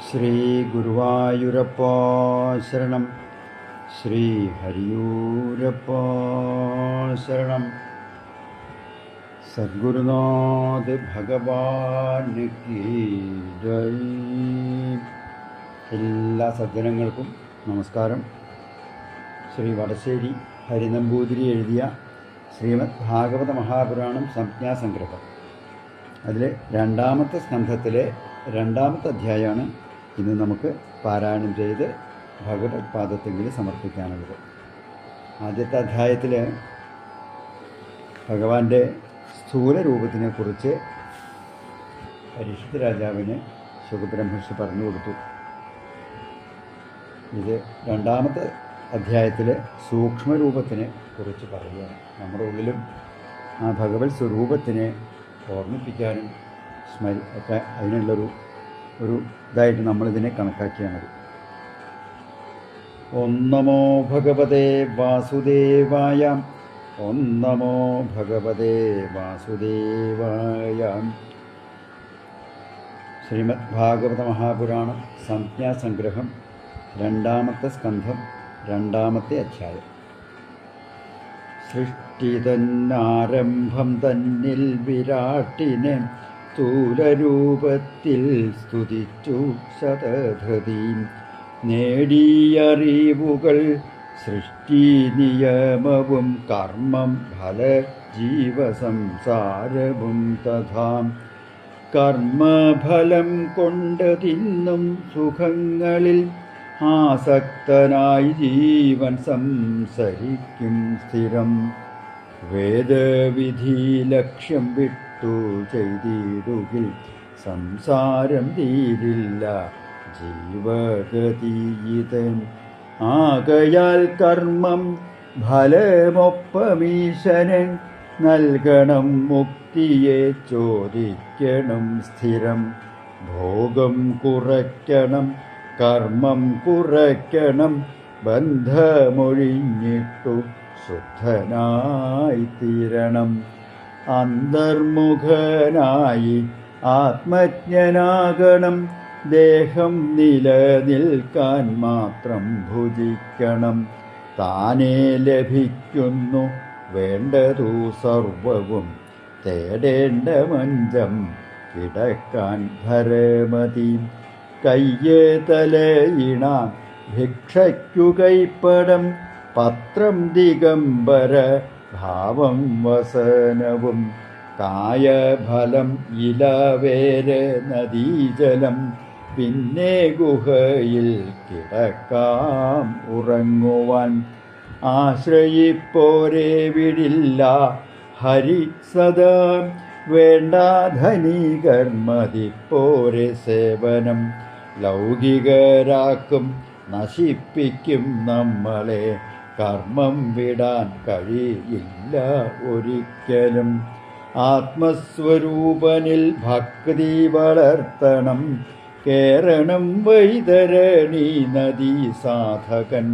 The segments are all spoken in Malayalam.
ശ്രീ ഗുരുവായൂരപ്പ ശരണം. ശ്രീ ഹരിയൂരപ്പ ശരണം. സദ്ഗുരുനാഥ് ഭഗവാൻ കീ ജയ്. എല്ലാ സജ്ജനങ്ങൾക്കും നമസ്കാരം. ശ്രീ വടശ്ശേരി ഹരിനമ്പൂതിരി എഴുതിയ ശ്രീമദ് ഭാഗവത മഹാപുരാണം സംജ്ഞാസംഗ്രഹം, അതിലെ രണ്ടാമത്തെ സ്കന്ധത്തിലെ രണ്ടാമത്തെ അധ്യായമാണ് ഇന്ന് നമുക്ക് പാരായണം ചെയ്ത് ഭഗവത് പാദത്തെങ്കിൽ സമർപ്പിക്കാനുള്ളത്. ആദ്യത്തെ അധ്യായത്തിൽ ഭഗവാന്റെ സ്ഥൂല രൂപത്തിനെക്കുറിച്ച് പരീക്ഷിത് രാജാവിന് ശുകബ്രഹ്മർഷി പറഞ്ഞു കൊടുത്തു. ഇത് രണ്ടാമത്തെ അധ്യായത്തിൽ സൂക്ഷ്മരൂപത്തിനെ കുറിച്ച് പറയുകയാണ്. നമ്മുടെ ഉള്ളിലും ആ ഭഗവത് സ്വരൂപത്തിനെ ഓർമ്മിപ്പിക്കാനും ഒക്കെ അതിനുള്ളൊരു ഇതായിട്ട് നമ്മളിതിനെ കണക്കാക്കിയാൽ ഓം നമോ ഭഗവതേ വാസുദേവായ. ഓം നമോ ഭഗവതേ വാസുദേവായ. ശ്രീമദ് ഭാഗവത മഹാപുരാണം സംജ്ഞാസംഗ്രഹം, രണ്ടാമത്തെ സ്കന്ധം, രണ്ടാമത്തെ അധ്യായം. സൃഷ്ടി തന്നാരംഭം തന്നിൽ വിരാട്ടിനെ സ്ഥൂലരൂപത്തിൽ സ്തുതിച്ചു ശതധൃതി. നേടിയറിവുകൾ സൃഷ്ടി നിയമവും കർമ്മം ഫല ജീവസംസാരവും തഥാ. കർമ്മഫലം കൊണ്ട് തിന്നും സുഖങ്ങളിൽ ആസക്തനായി ജീവൻ സംസരിക്കും സ്ഥിരം. വേദവിധി ലക്ഷ്യം വിട്ടു ചെയ്തിടുകിൽ സംസാരം തീരില്ല ജീവഗതീതൻ. ആകയാൽ കർമ്മം ഫലമൊപ്പമീശനൻ നൽകണം. മുക്തിയെ ചോദിക്കണം സ്ഥിരം. ഭോഗം കുറയ്ക്കണം, കർമ്മം കുറയ്ക്കണം. ബന്ധമൊഴിഞ്ഞിട്ടു ശുദ്ധനായി തീരണം. അന്തർമുഖനായി ആത്മജ്ഞനാകണം. ദേഹം നിലനിൽക്കാൻ മാത്രം ഭുജിക്കണം. താനേ ലഭിക്കുന്നു വേണ്ടതു സർവവും. തേടേണ്ട മഞ്ചം കിടക്കാൻ ധരമതി. കയ്യ് തലയിണ ഭിക്ഷയ്ക്കു കൈപ്പടം. പത്രം ദിഗംബര ഭാവം വസനവും. കായഫലം ഇലവേര് നദീജലം. പിന്നെ ഗുഹയിൽ കിടക്കാം ഉറങ്ങുവാൻ. ആശ്രയിപ്പോരെ വിടില്ല ഹരി സദാ. വേണ്ട ധനികർമ്മതിപ്പോരെ സേവനം. ലൗകികരാക്കും നശിപ്പിക്കും നമ്മളെ. കർമ്മം വിടാൻ കഴിയില്ല ഒരിക്കലും. ആത്മസ്വരൂപനിൽ ഭക്തി വളർത്തണം. കേരണം വൈതരണി നദീ സാധകൻ.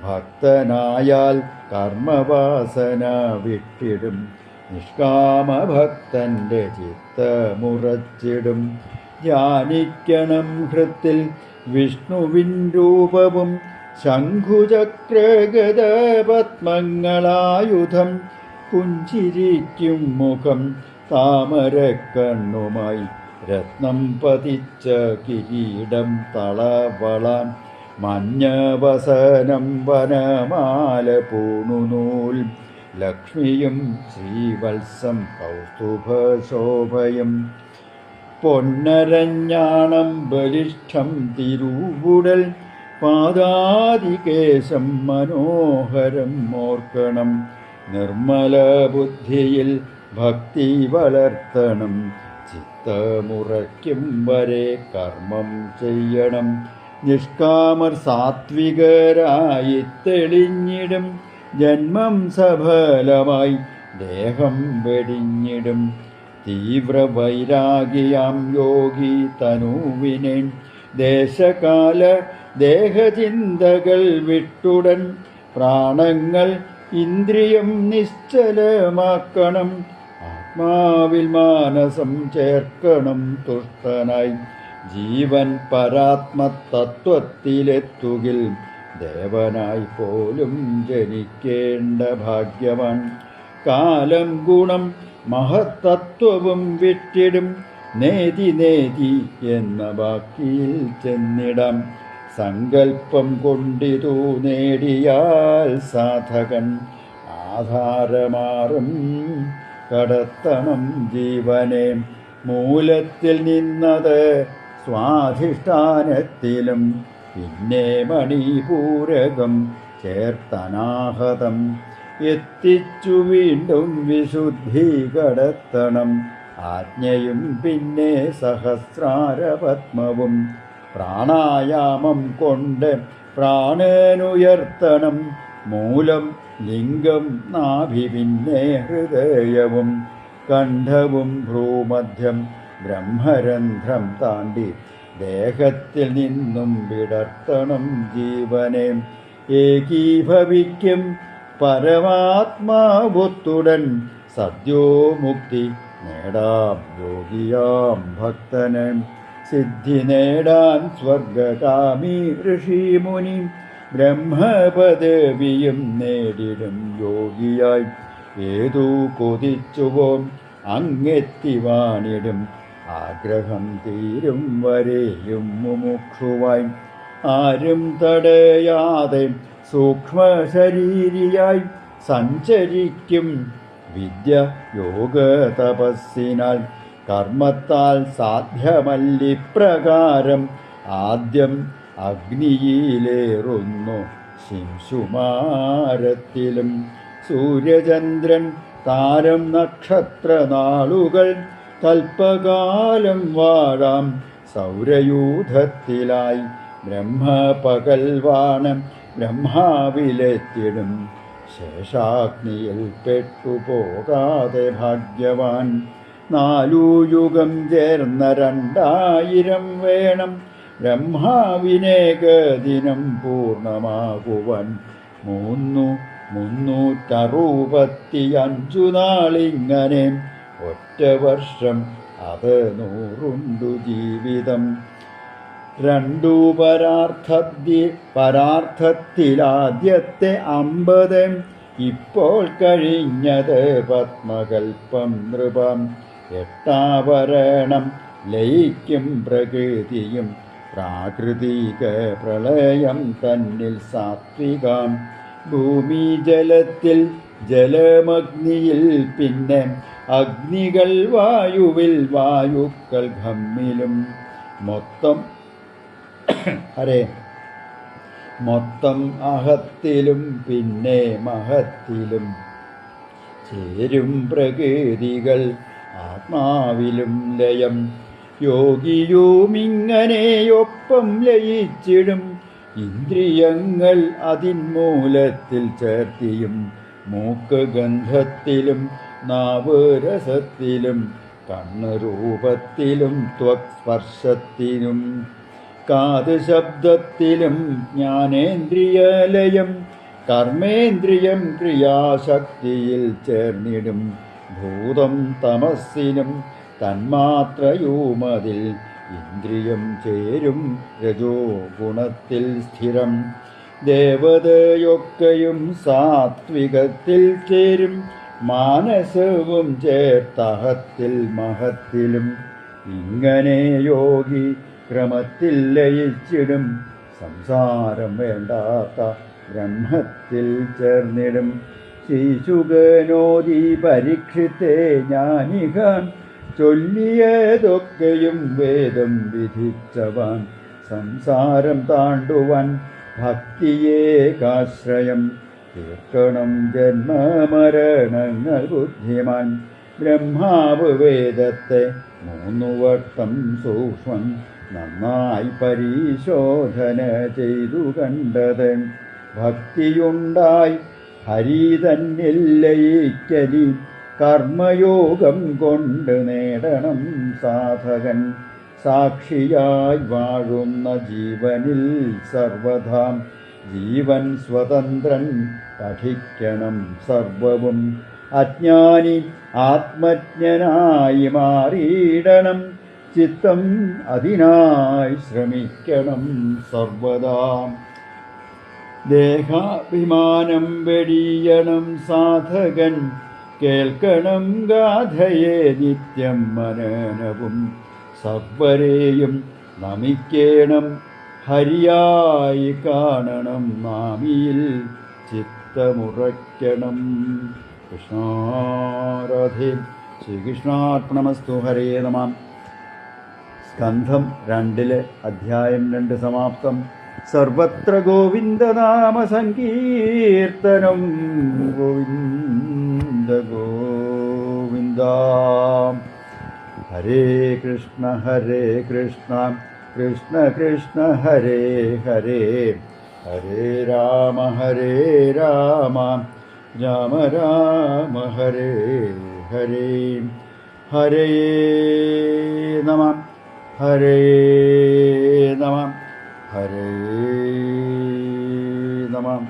ഭക്തനായാൽ കർമ്മവാസന വിട്ടിടും. നിഷ്കാമഭക്തൻ്റെ ചിത്തമുറച്ചിടും. ധ്യാനിക്കണം ഹൃത്തിൽ വിഷ്ണുവിൻ രൂപവും. ശംഖുചക്രഗദ പത്മങ്ങളായുധം. പുഞ്ചിരിക്കും മുഖം താമരക്കണ്ണുമായി. രത്നം പതിച്ച കിരീടം തളവളാൻ. മഞ്ഞവസനം വനമാല പൂണുനൂൽ. ലക്ഷ്മിയും ശ്രീവത്സം കൗസ്തുഭശോഭയും. പൊന്നരഞ്ഞാണം ബലിഷ്ഠം തിരുവുടൽ. പാദാദികേശം മനോഹരം ഓർക്കണം. നിർമ്മല ബുദ്ധിയിൽ ഭക്തി വളർത്തണം. ചിത്തമുറയ്ക്കും വരെ കർമ്മം ചെയ്യണം. നിഷ്കാമർ സാത്വികരായി തെളിഞ്ഞിടും. ജന്മം സഫലമായി ദേഹം വെടിഞ്ഞിടും. തീവ്രവൈരാഗിയാം യോഗി തനുവിനെ. ദേശകാല ദേഹചിന്തകൾ വിട്ടുടൻ. പ്രാണങ്ങൾ ഇന്ദ്രിയം നിശ്ചലമാക്കണം. ആത്മാവിൽ മാനസം ചേർക്കണം തുഷ്ടനായി. ജീവൻ പരാത്മതത്വത്തിലെത്തുകിൽ ദേവനായി പോലും ജനിക്കേണ്ട ഭാഗ്യവാൻ. കാലം ഗുണം മഹത്തത്വവും വിട്ടിടും നേതി നേതി എന്ന വാക്കിൽ ചെന്നിടാം. സങ്കൽപ്പം കൊണ്ടിതു നേടിയാൽ സാധകൻ ആധാരമാറും കടത്തണം ജീവനെ. മൂലത്തിൽ നിന്നത് സ്വാധിഷ്ഠാനത്തിലും പിന്നെ മണിപൂരകം ചേർത്തനാഹതം എത്തിച്ചു വീണ്ടും വിശുദ്ധി കടത്തണം. ആജ്ഞയും പിന്നെ സഹസ്രാരപത്മവും പ്രാണായാമം കൊണ്ട് പ്രാണനുയർത്തണം. മൂലം ലിംഗം നാഭി പിന്നെ ഹൃദയവും കണ്ഠവും ഭ്രൂമധ്യം ബ്രഹ്മരന്ധ്രം താണ്ടി ദേഹത്തിൽ നിന്നും വിടർത്തണം ജീവനെ. ഏകീഭവിക്കും പരമാത്മാവൊത്തുടൻ സദ്യോ മുക്തി നേടാം യോഗിയാം ഭക്തന്. സിദ്ധി നേടാൻ സ്വർഗകാമി ഋഷിമുനി ബ്രഹ്മപദവിയും നേടിടും യോഗിയായി. ഏതു കൊതിച്ചുവോ അങ്ങെത്തി വാണിടും ആഗ്രഹം തീരും വരെയും മുമുക്ഷുവായി. ആരും തടയാതെ സൂക്ഷ്മശരീരിയായി സഞ്ചരിക്കും വിദ്യ യോഗ തപസ്സിനാൽ. കർമ്മത്താൽ സാധ്യമല്ലിപ്രകാരം ആദ്യം അഗ്നിയിലേറുന്നു ശിംശുമാരത്തിലും. സൂര്യചന്ദ്രൻ താരം നക്ഷത്ര നാളുകൾ കൽപ്പകാലം വാഴാം സൗരയൂഥത്തിലായി. ബ്രഹ്മപകൽവാണം ബ്രഹ്മാവിലെത്തിടും ശേഷാഗ്നിയിൽ പെട്ടുപോകാതെ ഭാഗ്യവാൻ. 4 യുഗം ചേർന്ന 2000 വേണം ബ്രഹ്മാവിനേക ദിനം പൂർണ്ണമാകുവാൻ. 365 നാളിങ്ങനെ ഒറ്റ വർഷം അത് 100 ജീവിതം. 2 പരാർത്ഥത്തിലാദ്യത്തെ 50 ഇപ്പോൾ കഴിഞ്ഞത് പത്മകൽപ്പം നൃപം. 8 ലയിക്കും പ്രകൃതിയും പ്രാകൃതിക പ്രളയം തന്നിൽ സാത്വികം. ഭൂമി ജലത്തിൽ ജലമഗ്നിയിൽ പിന്നെ അഗ്നികൾ വായുവിൽ വായുക്കൾ ഖമ്മിലും. മൊത്തം അഹത്തിലും പിന്നെ മഹത്തിലും ചേരും പ്രകൃതികൾ ആത്മാവിലും ലയം. യോഗിയുമിങ്ങനെയൊപ്പം ലയിച്ചിടും ഇന്ദ്രിയങ്ങൾ അതിൻമൂലത്തിൽ ചേർത്തിയും. മൂക്ക് ഗന്ധത്തിലും നാവ് രസത്തിലും കണ്ണ് രൂപത്തിലും ത്വക് സ്പർശത്തിലും കാത് ശബ്ദത്തിലും ജ്ഞാനേന്ദ്രിയലയം. കർമ്മേന്ദ്രിയം ക്രിയാശക്തിയിൽ ചേർന്നിടും ഭൂതം തമസ്സിലും തന്മാത്രയുമതിൽ. ഇന്ദ്രിയം ചേരും രജോ ഗുണത്തിൽ സ്ഥിരം. ദേവതയൊക്കെയും സാത്വികത്തിൽ ചേരും മാനസവും ചേർത്തഹത്തിൽ മഹത്തിലും. ഇങ്ങനെ യോഗി ക്രമത്തിൽ ലയിച്ചിടും സംസാരം വേണ്ടാത്ത ബ്രഹ്മത്തിൽ ചേർന്നിടും. ശീശുകനോദി പരീക്ഷിത്തെ ജ്ഞാനിക ചൊല്ലിയതൊക്കെയും വേദം വിധിച്ചവാൻ. സംസാരം താണ്ടുവാൻ ഭക്തിയേകാശ്രയം തീർക്കണം ജന്മമരണങ്ങൾ ബുദ്ധിമാൻ. ബ്രഹ്മാവ് വേദത്തെ 3 വട്ടം സൂക്ഷ്മം നന്നായി പരിശോധന ചെയ്തു കണ്ടത്. ഭക്തിയുണ്ടായി ഹരി തന്നിൽ ലയിക്കലി കർമ്മയോഗം കൊണ്ട് നേടണം സാധകൻ. സാക്ഷിയായി വാഴുന്ന ജീവനിൽ സർവധാ ജീവൻ സ്വതന്ത്രൻ പഠിക്കണം സർവവും. അജ്ഞാനി ആത്മജ്ഞനായി മാറിയിടണം ചിത്തം അതിനായി ശ്രമിക്കണം സർവദാ. ദേഹാഭിമാനം വെടിയണം സാധകൻ, കേൾക്കണം ഗാഥയെ നിത്യം മനനവും. സർവരെയും നമിക്കേണം, ഹരിയായി കാണണം, നാമിയിൽ ചിത്തമുറയ്ക്കണം. കൃഷ്ണാരാധേ. ശ്രീകൃഷ്ണാർപ്പണമസ്തു. ഹരേ നമഃ. സ്കന്ധം 2 അധ്യായം 2 സമാപ്തം. സർവത്ര ഗോവിന്ദനാമ സങ്കീർത്തനം. ഗോവിന്ദ ഗോവിന്ദ. ഹരേ കൃഷ്ണ കൃഷ്ണ കൃഷ്ണ ഹരേ ഹരേ, ഹരേ രാമ രാമ രാമ ഹരേ ഹരേ. ഹരേ നമഃ ഹരേ നമഃ ഹരേ നമഃ.